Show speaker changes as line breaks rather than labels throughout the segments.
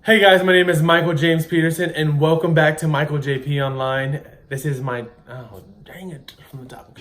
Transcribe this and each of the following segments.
Hey guys, my name is Michael James Peterson and welcome back to Michael JP Online. This is my, oh dang it, from the top.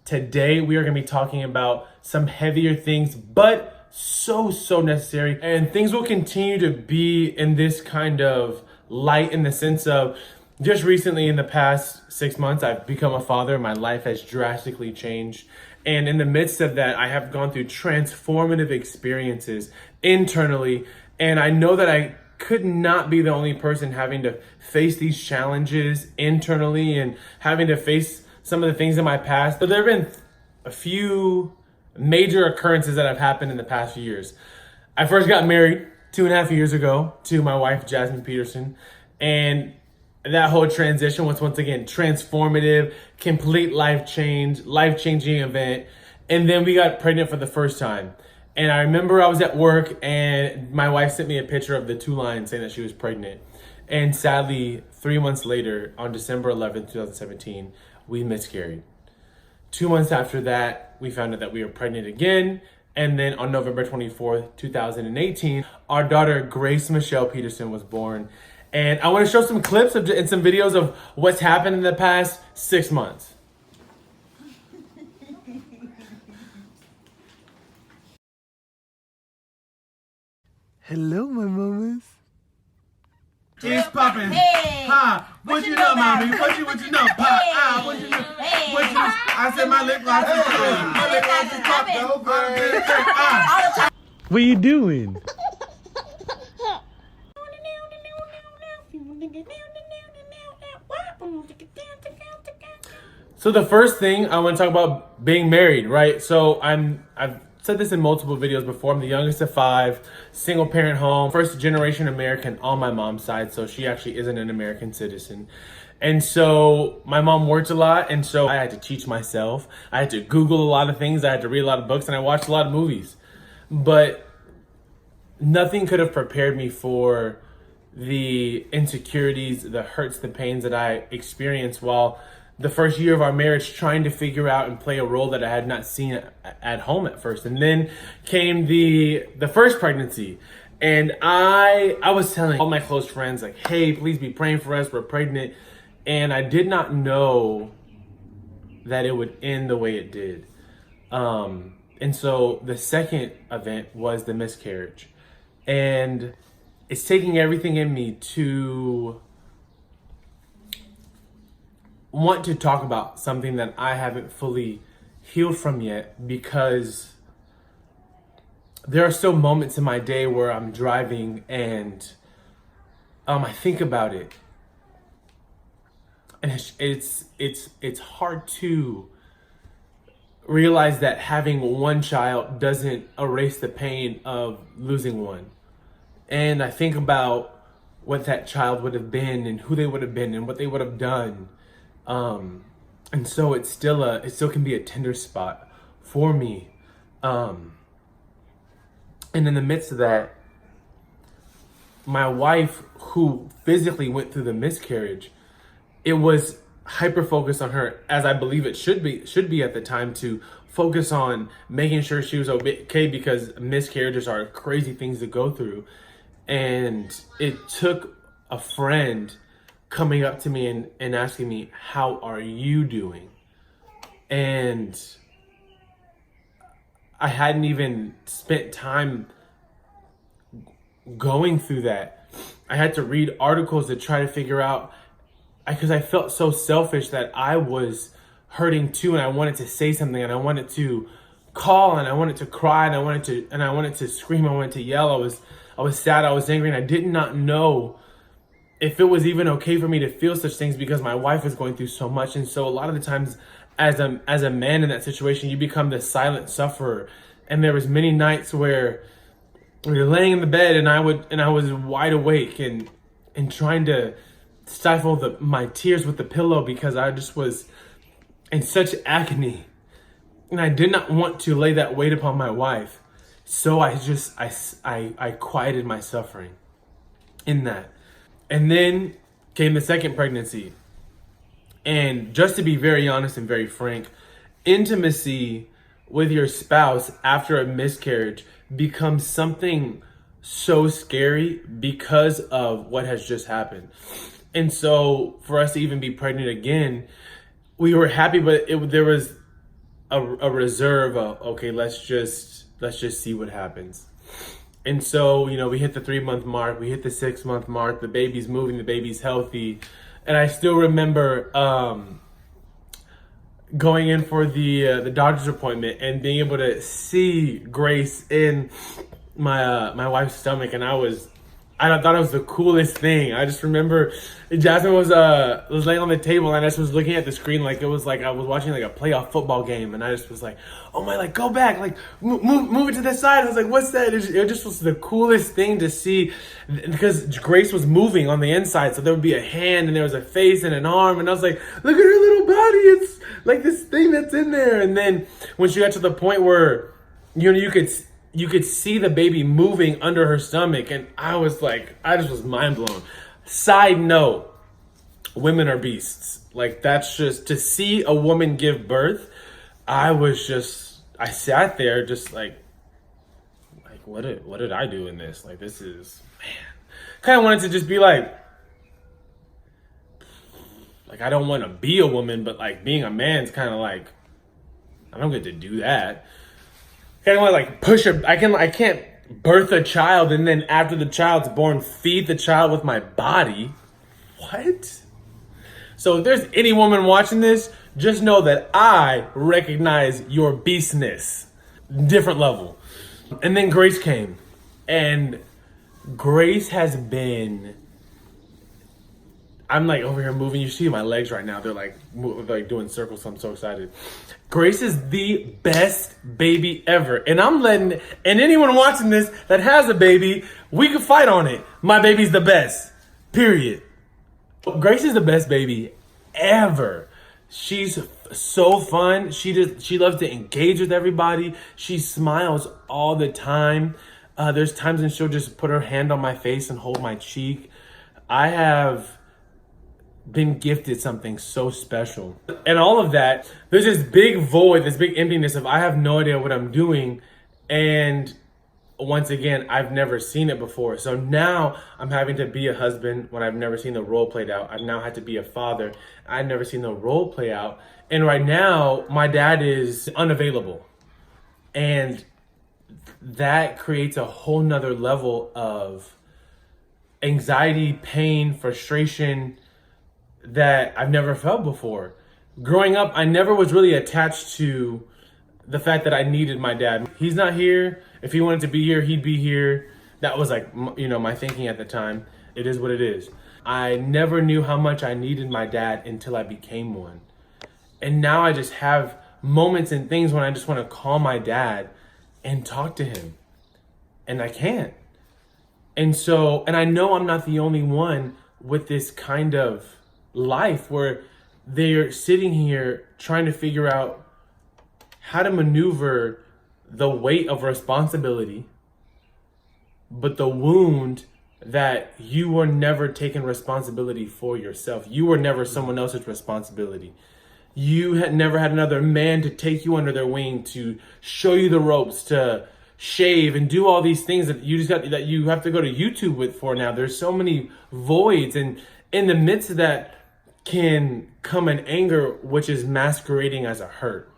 Today we are going to be talking about some heavier things, but so necessary. And things will continue to be in this kind of light in the sense of just recently in the past 6 months, I've become a father. My life has drastically changed. And in the midst of that, I have gone through transformative experiences internally. And I know that I could not be the only person having to face these challenges internally and having to face some of the things in my past. But there have been a few major occurrences that have happened in the past few years. I first got married 2.5 years ago to my wife, Jasmine Peterson. And that whole transition was once again transformative, complete life-changing event. And then we got pregnant for the first time. And I remember I was at work and my wife sent me a picture of the 2 lines saying that she was pregnant. And sadly, 3 months later, on December 11th, 2017, we miscarried. 2 months after that, we found out that we were pregnant again. And then on November 24th, 2018, our daughter, Grace Michelle Peterson, was born. And I want to show some clips and some videos of what's happened in the past 6 months.
Hello, my mamas.
It's poppin'. Hey. Ha. What you know, mommy? What you know? Pop. Ah, what you know?
Hey.
What you know? I said my lip gloss is clean. My lip gloss is poppin'.
What are you doing?
So the first thing I want to talk about being married, right? So I've said this in multiple videos before. I'm the youngest of 5, single parent home, first generation American on my mom's side. So she actually isn't an American citizen. And so my mom worked a lot. And so I had to teach myself. I had to Google a lot of things. I had to read a lot of books and I watched a lot of movies. But nothing could have prepared me for the insecurities, the hurts, the pains that I experienced while the first year of our marriage trying to figure out and play a role that I had not seen at home at first. And then came the first pregnancy. And I was telling all my close friends, like, hey, please be praying for us, we're pregnant. And I did not know that it would end the way it did. And so the second event was the miscarriage. And it's taking everything in me to want to talk about something that I haven't fully healed from yet, because there are still moments in my day where I'm driving and I think about it, and it's hard to realize that having one child doesn't erase the pain of losing one. And I think about what that child would have been and who they would have been and what they would have done. And so it still can be a tender spot for me. And in the midst of that, my wife, who physically went through the miscarriage, it was hyper focused on her, as I believe it should be at the time, to focus on making sure she was okay, because miscarriages are crazy things to go through. And it took a friend coming up to me and asking me, how are you doing? And I hadn't even spent time going through that. I had to read articles to try to figure out, because I felt so selfish that I was hurting too, and I wanted to say something, and I wanted to call, and I wanted to cry, and I wanted to scream, I wanted to yell. I was sad, I was angry, and I did not know if it was even okay for me to feel such things, because my wife was going through so much. And so a lot of the times as a man in that situation, you become the silent sufferer. And there was many nights where we were laying in the bed and I was wide awake and trying to stifle my tears with the pillow, because I just was in such agony. And I did not want to lay that weight upon my wife. So I quieted my suffering in that. And then came the second pregnancy. And just to be very honest and very frank, intimacy with your spouse after a miscarriage becomes something so scary because of what has just happened. And so for us to even be pregnant again, we were happy, but there was a reserve of, okay, let's just see what happens. And so, we hit the 3-month mark, we hit the 6-month mark, the baby's moving, the baby's healthy. And I still remember going in for the doctor's appointment and being able to see Grace in my wife's stomach, and I thought it was the coolest thing. I just remember Jasmine was laying on the table, and I just was looking at the screen like it was like I was watching like a playoff football game, and I just was like, oh my, like go back, like move it to the side. I was like, what's that? It just was the coolest thing to see, because Grace was moving on the inside, so there would be a hand and there was a face and an arm, and I was like, look at her little body, it's like this thing that's in there. And then when she got to the point where you could see the baby moving under her stomach, and I just was mind blown. Side note, women are beasts. Like, that's just, to see a woman give birth, I sat there just like what did I do in this? Like, this is, man. Kind of wanted to just be like, I don't want to be a woman, but like being a man's kind of like, I don't get to do that. I want to like push her. I can't birth a child and then after the child's born, feed the child with my body. What? So if there's any woman watching this, just know that I recognize your beastness. Different level. And then Grace came. And Grace has been, I'm like over here moving. You see my legs right now. They're like doing circles. So I'm so excited. Grace is the best baby ever. And and anyone watching this that has a baby, we can fight on it. My baby's the best. Period. Grace is the best baby ever. She's so fun. She loves to engage with everybody. She smiles all the time. There's times when she'll just put her hand on my face and hold my cheek. I have been gifted something so special. And all of that, there's this big void, this big emptiness of I have no idea what I'm doing. And once again, I've never seen it before. So now I'm having to be a husband when I've never seen the role played out. I've now had to be a father. I've never seen the role play out. And right now, my dad is unavailable. And that creates a whole nother level of anxiety, pain, frustration that I've never felt before. Growing up, I never was really attached to the fact that I needed my dad. He's not here. If he wanted to be here, he'd be here. That was like, my thinking at the time. It is what it is. I never knew how much I needed my dad until I became one. And now I just have moments and things when I just want to call my dad and talk to him. And I can't. And I know I'm not the only one with this kind of life where they're sitting here trying to figure out how to maneuver the weight of responsibility, but the wound that you were never taking responsibility for yourself. You were never someone else's responsibility. You had never had another man to take you under their wing, to show you the ropes, to shave and do all these things that you have to go to YouTube with for now. There's so many voids, and in the midst of that can come an anger which is masquerading as a hurt.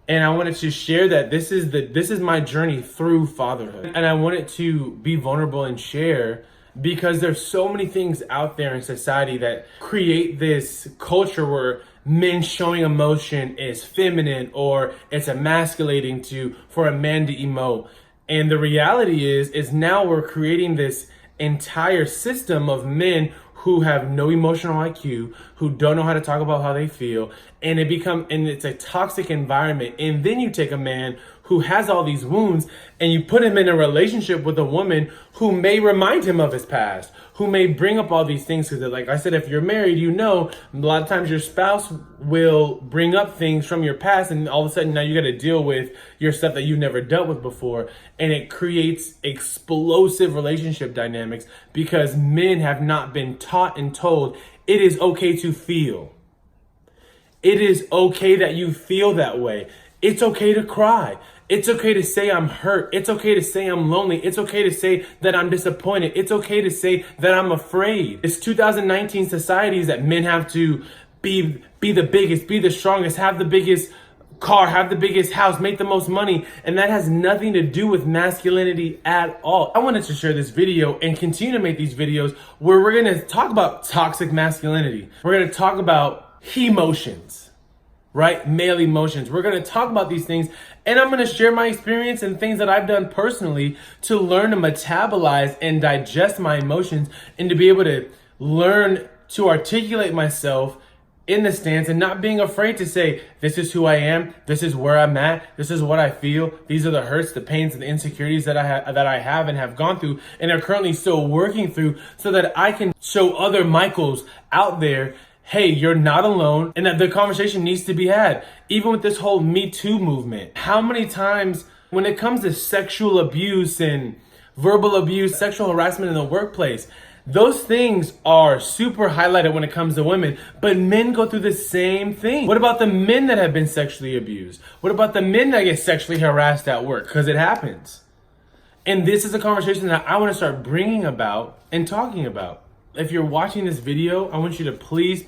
And I wanted to share that this is my journey through fatherhood. And I wanted to be vulnerable and share because there's so many things out there in society that create this culture where men showing emotion is feminine or it's emasculating for a man to emote. And the reality is now we're creating this entire system of men who have no emotional IQ, who don't know how to talk about how they feel, and it's a toxic environment. And then you take a man who has all these wounds and you put him in a relationship with a woman who may remind him of his past, who may bring up all these things. Because like I said, if you're married, you know, a lot of times your spouse will bring up things from your past, and all of a sudden now you got to deal with your stuff that you've never dealt with before. And it creates explosive relationship dynamics because men have not been taught and told it is okay to feel. It is okay that you feel that way. It's okay to cry. It's okay to say I'm hurt. It's okay to say I'm lonely. It's okay to say that I'm disappointed. It's okay to say that I'm afraid. It's 2019 societies that men have to be the biggest, be the strongest, have the biggest car, have the biggest house, make the most money. And that has nothing to do with masculinity at all. I wanted to share this video and continue to make these videos where we're going to talk about toxic masculinity. We're going to talk about emotions, right? Male emotions. We're going to talk about these things, and I'm going to share my experience and things that I've done personally to learn to metabolize and digest my emotions, and to be able to learn to articulate myself in the stance and not being afraid to say, this is who I am, this is where I'm at, this is what I feel, these are the hurts, the pains, and the insecurities that I have and have gone through and are currently still working through, so that I can show other Michaels out there, hey, you're not alone, and that the conversation needs to be had. Even with this whole Me Too movement, how many times when it comes to sexual abuse and verbal abuse, sexual harassment in the workplace, those things are super highlighted when it comes to women, but men go through the same thing. What about the men that have been sexually abused? What about the men that get sexually harassed at work? Because it happens. And this is a conversation that I want to start bringing about and talking about. If you're watching this video, I want you to please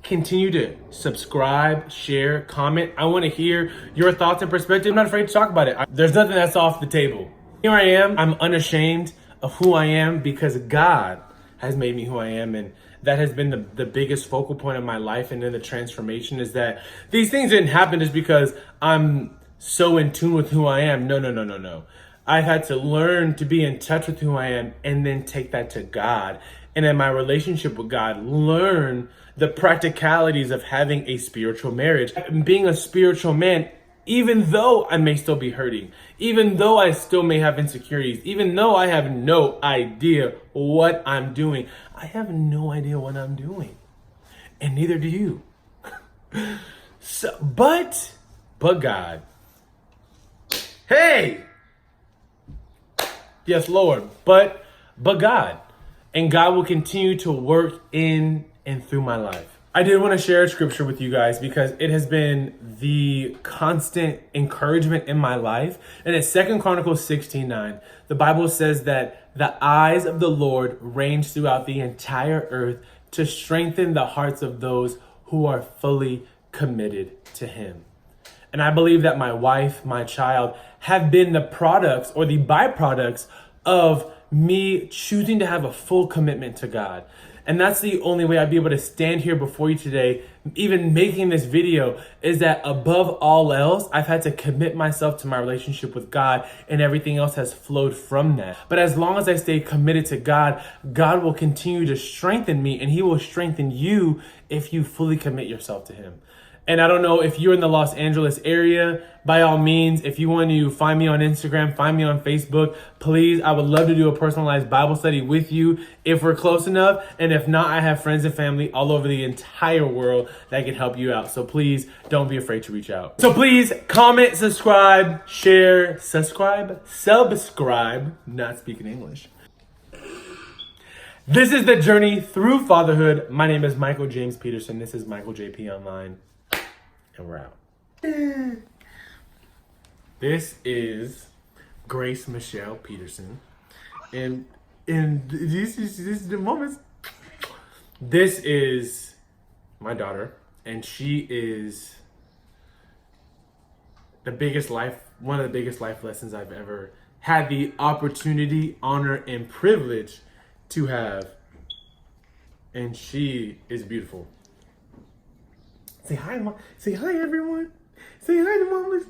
continue to subscribe, share, comment. I want to hear your thoughts and perspective. I'm not afraid to talk about it. There's nothing that's off the table. Here I am. I'm unashamed of who I am because God has made me who I am. And that has been the biggest focal point of my life and in the transformation, is that these things didn't happen just because I'm so in tune with who I am. No. I've had to learn to be in touch with who I am and then take that to God. And in my relationship with God, learn the practicalities of having a spiritual marriage. Being a spiritual man, even though I may still be hurting, even though I still may have insecurities, even though I have no idea what I'm doing. I have no idea what I'm doing. And neither do you. But God. Hey! Yes, Lord, but God. And God will continue to work in and through my life. I did want to share a scripture with you guys because it has been the constant encouragement in my life. And it's 2 Chronicles 16:9. The Bible says that the eyes of the Lord range throughout the entire earth to strengthen the hearts of those who are fully committed to him. And I believe that my wife, my child, have been the products or the byproducts of me choosing to have a full commitment to God. And that's the only way I'd be able to stand here before you today, even making this video, is that above all else, I've had to commit myself to my relationship with God, and everything else has flowed from that. But as long as I stay committed to God, God will continue to strengthen me, and he will strengthen you if you fully commit yourself to him. And I don't know if you're in the Los Angeles area, by all means, if you want to find me on Instagram, find me on Facebook, please, I would love to do a personalized Bible study with you if we're close enough. And if not, I have friends and family all over the entire world that can help you out. So please don't be afraid to reach out. So please comment, subscribe, share, subscribe, not speaking English. This is the journey through fatherhood. My name is Michael James Peterson. This is Michael JP Online. And we're out. This is Grace Michelle Peterson. And this is the moments. This is my daughter. And she is one of the biggest life lessons I've ever had the opportunity, honor, and privilege to have. And she is beautiful. Say hi, Mom. Say hi, everyone. Say hi to Mama.